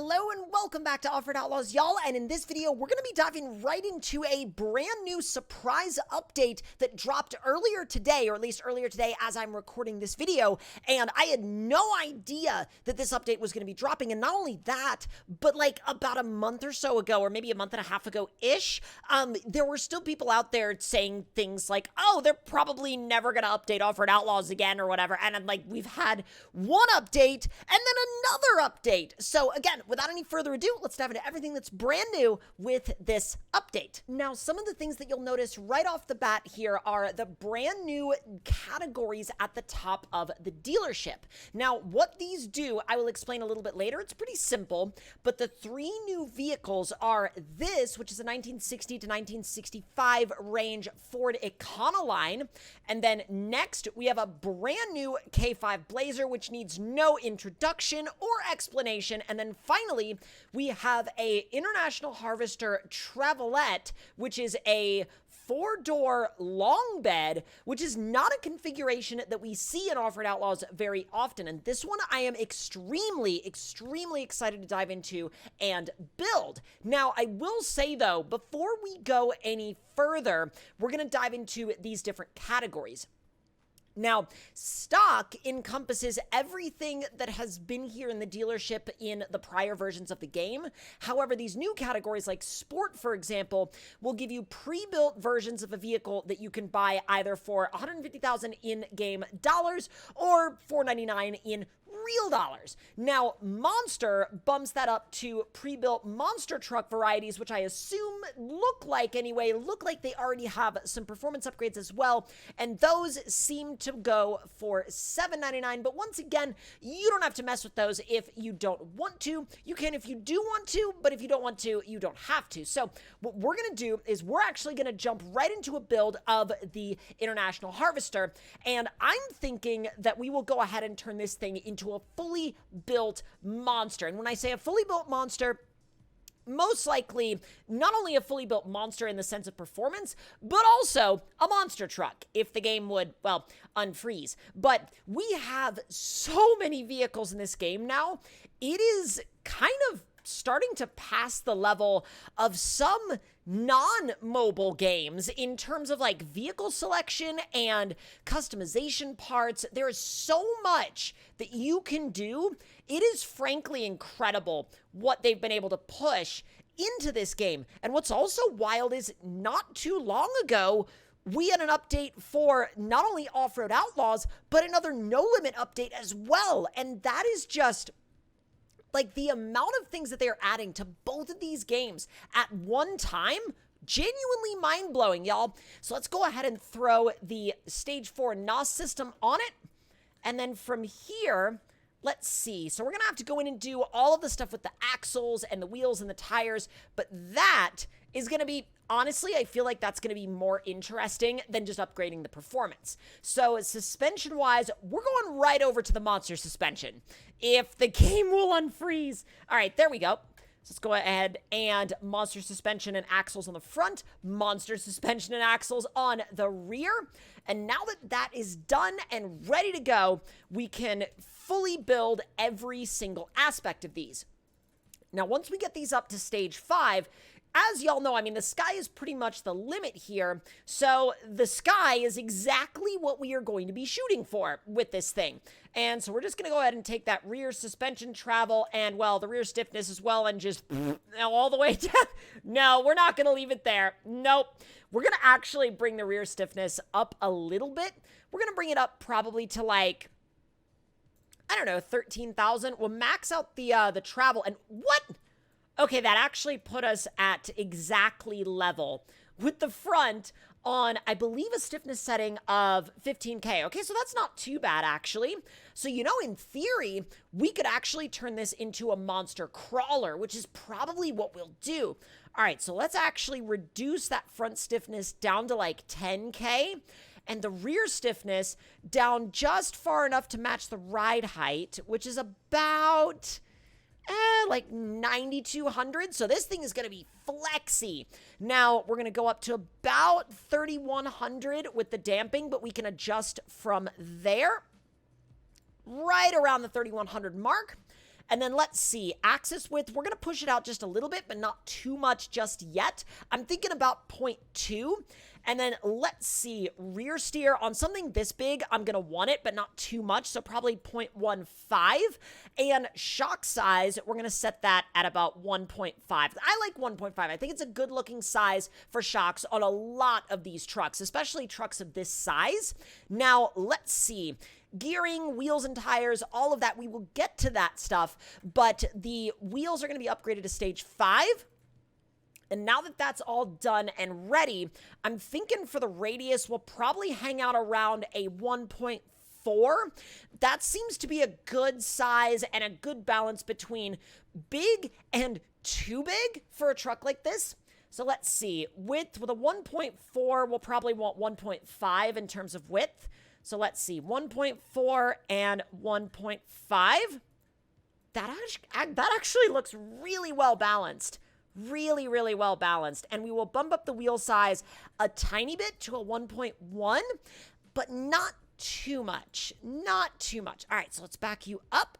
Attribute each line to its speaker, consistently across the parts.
Speaker 1: Hello and welcome back to Offroad Outlaws, y'all, and in this video, we're going to be diving right into a brand new surprise update that dropped earlier today, or at least earlier today as I'm recording this video, and I had no idea that this update was going to be dropping, and not only that, but like about a month or so ago, or maybe a month and a half ago-ish, there were still people out there saying things like, oh, they're probably never going to update Offroad Outlaws again, or whatever, and I'm like, we've had one update, and then another update. So again, without any further ado, let's dive into everything that's brand new with this update. Now, some of the things that you'll notice right off the bat here are the brand new categories at the top of the dealership. Now, what these do, I will explain a little bit later. It's pretty simple, but the three new vehicles are this, which is a 1960 to 1965 range Ford Econoline, and then next we have a brand new K5 Blazer, which needs no introduction or explanation, and then finally we have a International Harvester Travelette, which is a four-door long bed, which is not a configuration that we see in Offroad Outlaws very often. And this one I am extremely excited to dive into and build. Now, I will say though, before we go any further, we're going to dive into these different categories. Now, stock encompasses everything that has been here in the dealership in the prior versions of the game. However, these new categories like Sport, for example, will give you pre-built versions of a vehicle that you can buy either for $150,000 in-game dollars or $499 in real dollars. Now, Monster bumps that up to pre-built monster truck varieties, which I assume look like they already have some performance upgrades as well, and those seem to go for $799, but once again, you don't have to mess with those if you don't want to. You can if you do want to, but if you don't want to, you don't have to. So what we're going to do is we're actually going to jump right into a build of the International Harvester, and I'm thinking that we will go ahead and turn this thing into a fully built monster. And when I say a fully built monster, most likely not only a fully built monster in the sense of performance, but also a monster truck if the game would, well, unfreeze. But we have so many vehicles in this game now, it is kind of starting to pass the level of some non-mobile games in terms of like vehicle selection and customization parts. There is so much that you can do. It is frankly incredible what they've been able to push into this game. And what's also wild is not too long ago, we had an update for not only Offroad Outlaws, but another No Limit update as well. And that is just like the amount of things that they're adding to both of these games at one time, genuinely mind-blowing, y'all. So let's go ahead and throw the Stage 4 NOS system on it. And then from here, let's see. So we're going to have to go in and do all of the stuff with the axles and the wheels and the tires. But that is going to be, honestly, I feel like that's going to be more interesting than just upgrading the performance. So suspension-wise, we're going right over to the monster suspension, if the game will unfreeze. All right, there we go. So let's go ahead and monster suspension and axles on the front, monster suspension and axles on the rear. And now that that is done and ready to go, we can fully build every single aspect of these. Now, once we get these up to stage 5, as y'all know, I mean, the sky is pretty much the limit here. So the sky is exactly what we are going to be shooting for with this thing. And so we're just going to go ahead and take that rear suspension travel and, well, the rear stiffness as well and just all the way down. No, we're not going to leave it there. Nope. We're going to actually bring the rear stiffness up a little bit. We're going to bring it up probably to like, I don't know, 13,000. We'll max out the travel. And what? Okay, that actually put us at exactly level with the front on, I believe, a stiffness setting of 15K. Okay, so that's not too bad, actually. So, you know, in theory, we could actually turn this into a monster crawler, which is probably what we'll do. All right, so let's actually reduce that front stiffness down to like 10K and the rear stiffness down just far enough to match the ride height, which is about like 9,200. So this thing is going to be flexy. Now we're going to go up to about 3,100 with the damping, but we can adjust from there right around the 3,100 mark. And then let's see, axis width, we're going to push it out just a little bit, but not too much just yet. I'm thinking about 0.2. And then let's see, rear steer on something this big, I'm going to want it, but not too much. So probably 0.15. And shock size, we're going to set that at about 1.5. I like 1.5. I think it's a good looking size for shocks on a lot of these trucks, especially trucks of this size. Now, let's see. Gearing, wheels and tires, all of that, we will get to that stuff, but the wheels are going to be upgraded to stage 5. And now that that's all done and ready, I'm thinking for the radius, we'll probably hang out around a 1.4. That seems to be a good size and a good balance between big and too big for a truck like this. So let's see, width with a 1.4, we'll probably want 1.5 in terms of width. So let's see, 1.4 and 1.5. That actually looks really well balanced. Really, really well balanced. And we will bump up the wheel size a tiny bit to a 1.1, but not too much. Not too much. All right, so let's back you up.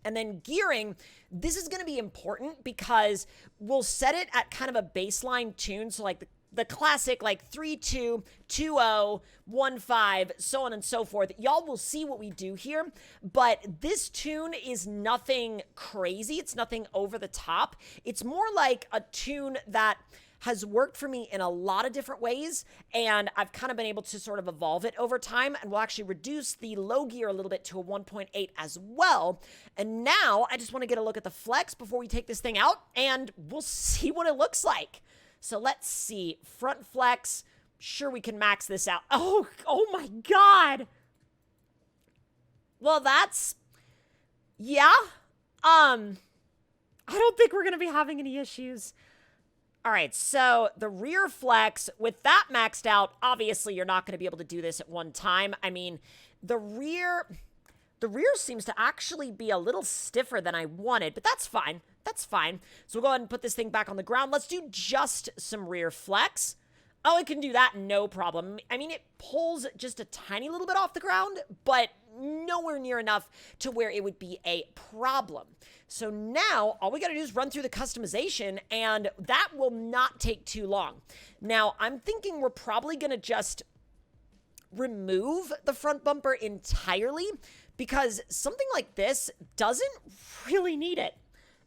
Speaker 1: And then gearing, this is going to be important because we'll set it at kind of a baseline tune. So like the classic like 3-2, 2-0, 1-5, so on and so forth. Y'all will see what we do here, but this tune is nothing crazy. It's nothing over the top. It's more like a tune that has worked for me in a lot of different ways, and I've kind of been able to sort of evolve it over time, and we'll actually reduce the low gear a little bit to a 1.8 as well. And now I just want to get a look at the flex before we take this thing out, and we'll see what it looks like. So let's see, front flex, sure we can max this out. Oh my God. Well, that's, yeah. I don't think we're going to be having any issues. All right, so the rear flex, with that maxed out, obviously you're not going to be able to do this at one time. I mean, the rear seems to actually be a little stiffer than I wanted, but that's fine. That's fine. So we'll go ahead and put this thing back on the ground. Let's do just some rear flex. Oh, it can do that, no problem. I mean, it pulls just a tiny little bit off the ground, but nowhere near enough to where it would be a problem. So now all we got to do is run through the customization, and that will not take too long. Now, I'm thinking we're probably going to just remove the front bumper entirely because something like this doesn't really need it.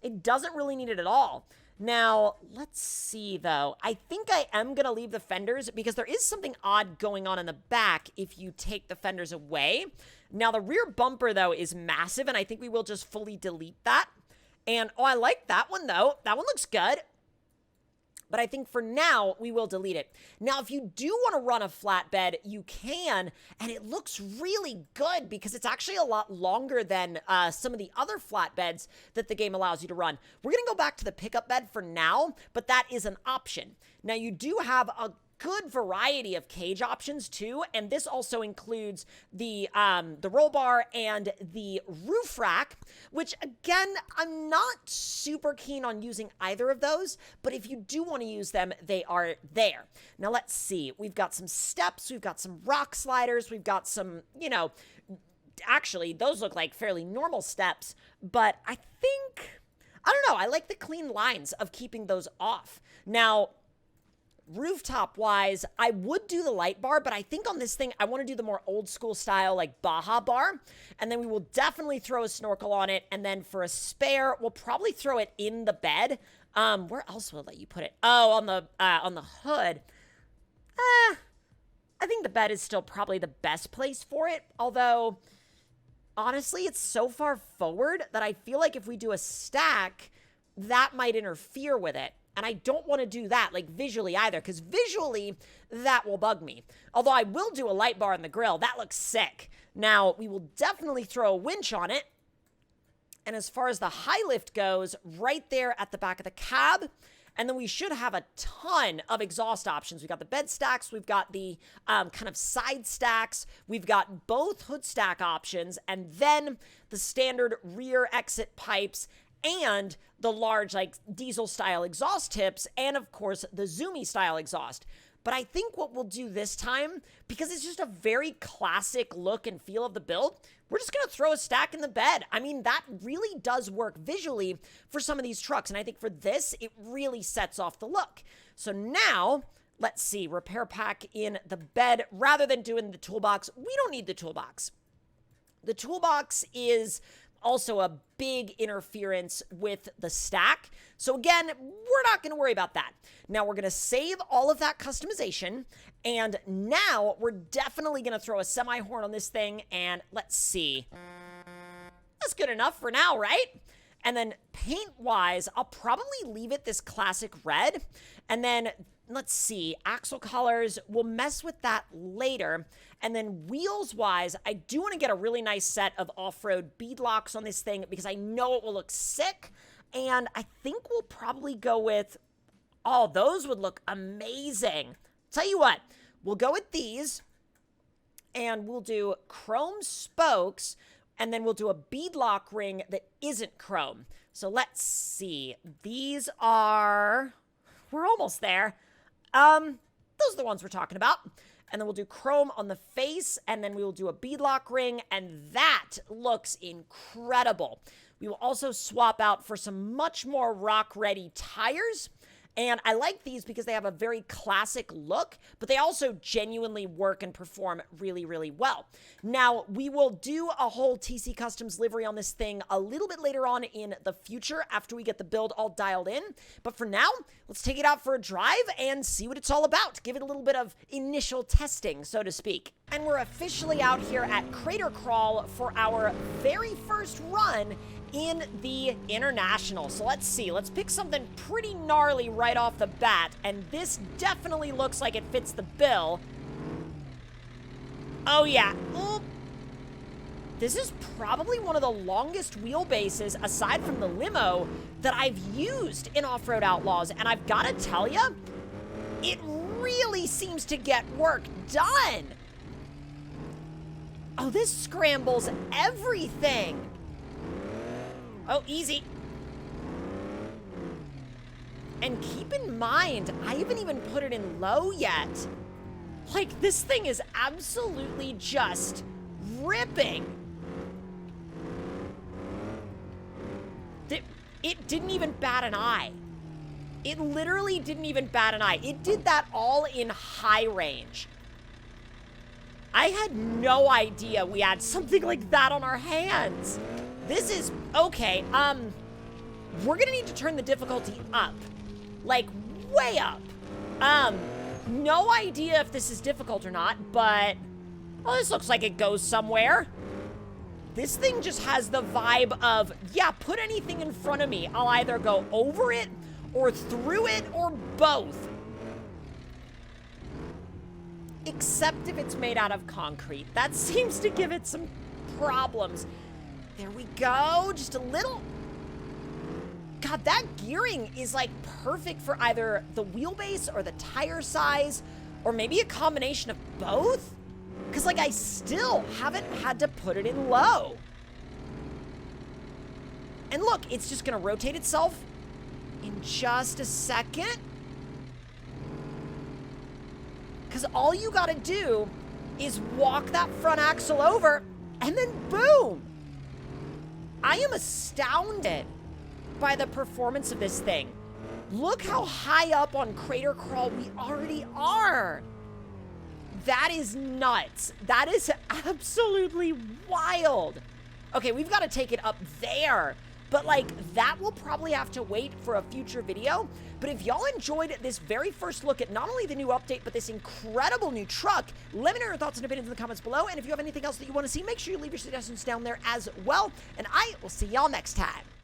Speaker 1: It doesn't really need it at all. Now, let's see, though. I think I am going to leave the fenders because there is something odd going on in the back if you take the fenders away. Now, the rear bumper, though, is massive, and I think we will just fully delete that. And, oh, I like that one, though. That one looks good. But I think for now, we will delete it. Now, if you do want to run a flatbed, you can, and it looks really good because it's actually a lot longer than some of the other flatbeds that the game allows you to run. We're going to go back to the pickup bed for now, but that is an option. Now, you do have a good variety of cage options too, and this also includes the roll bar and the roof rack, which again, I'm not super keen on using either of those, but if you do want to use them, they are there. Now let's see, we've got some steps, we've got some rock sliders, we've got some, you know, actually those look like fairly normal steps, but I think, I don't know, I like the clean lines of keeping those off. Now, rooftop wise, I would do the light bar, but I think on this thing, I want to do the more old school style, like Baja bar. And then we will definitely throw a snorkel on it. And then for a spare, we'll probably throw it in the bed. Where else will I let you put it? Oh, on the hood. I think the bed is still probably the best place for it. Although, honestly, it's so far forward that I feel like if we do a stack, that might interfere with it. And I don't want to do that, like, visually either, because visually, that will bug me. Although I will do a light bar in the grill. That looks sick. Now, we will definitely throw a winch on it. And as far as the high lift goes, right there at the back of the cab. And then we should have a ton of exhaust options. We've got the bed stacks. We've got the kind of side stacks. We've got both hood stack options. And then the standard rear exit pipes and the large, like, diesel-style exhaust tips, and, of course, the Zoomy-style exhaust. But I think what we'll do this time, because it's just a very classic look and feel of the build, we're just going to throw a stack in the bed. I mean, that really does work visually for some of these trucks. And I think for this, it really sets off the look. So now, let's see, repair pack in the bed rather than doing the toolbox. We don't need the toolbox. The toolbox is also a big interference with the stack. So again, we're not going to worry about that. Now we're going to save all of that customization. And now we're definitely going to throw a semi-horn on this thing. And let's see. That's good enough for now, right? And then paint-wise, I'll probably leave it this classic red. And then, let's see, axle colors, we'll mess with that later. And then wheels-wise, I do want to get a really nice set of off-road bead locks on this thing because I know it will look sick. And I think we'll probably go with, oh, those would look amazing. Tell you what, we'll go with these. And we'll do chrome spokes. And then we'll do a bead lock ring that isn't chrome. So let's see. These are, we're almost there. Those are the ones we're talking about. And then we'll do chrome on the face, and then we will do a bead lock ring, and that looks incredible. We will also swap out for some much more rock-ready tires. And I like these because they have a very classic look, but they also genuinely work and perform really, really well. Now, we will do a whole TC Customs livery on this thing a little bit later on in the future after we get the build all dialed in. But for now, let's take it out for a drive and see what it's all about. Give it a little bit of initial testing, so to speak. And we're officially out here at Crater Crawl for our very first run in the International. So let's see, let's pick something pretty gnarly right off the bat, and this definitely looks like it fits the bill. Oh yeah, oop. This is probably one of the longest wheelbases, aside from the limo, that I've used in Offroad Outlaws, and I've gotta tell ya, it really seems to get work done. Oh, this scrambles everything. Oh, easy. And keep in mind, I haven't even put it in low yet. Like, this thing is absolutely just ripping. It didn't even bat an eye. It literally didn't even bat an eye. It did that all in high range. I had no idea we had something like that on our hands. This is, okay, we're gonna need to turn the difficulty up. Like, way up. No idea if this is difficult or not, but, well, this looks like it goes somewhere. This thing just has the vibe of, yeah, put anything in front of me. I'll either go over it, or through it, or both. Except if it's made out of concrete. That seems to give it some problems. There we go, just a little. God, that gearing is like perfect for either the wheelbase or the tire size, or maybe a combination of both. Because like I still haven't had to put it in low. And look, it's just gonna rotate itself in just a second. Because all you gotta do is walk that front axle over and then boom. I am astounded by the performance of this thing. Look how high up on Crater Crawl we already are. That is nuts. That is absolutely wild. Okay, we've got to take it up there. But like, that will probably have to wait for a future video. But if y'all enjoyed this very first look at not only the new update, but this incredible new truck, let me know your thoughts and opinions in the comments below. And if you have anything else that you want to see, make sure you leave your suggestions down there as well. And I will see y'all next time.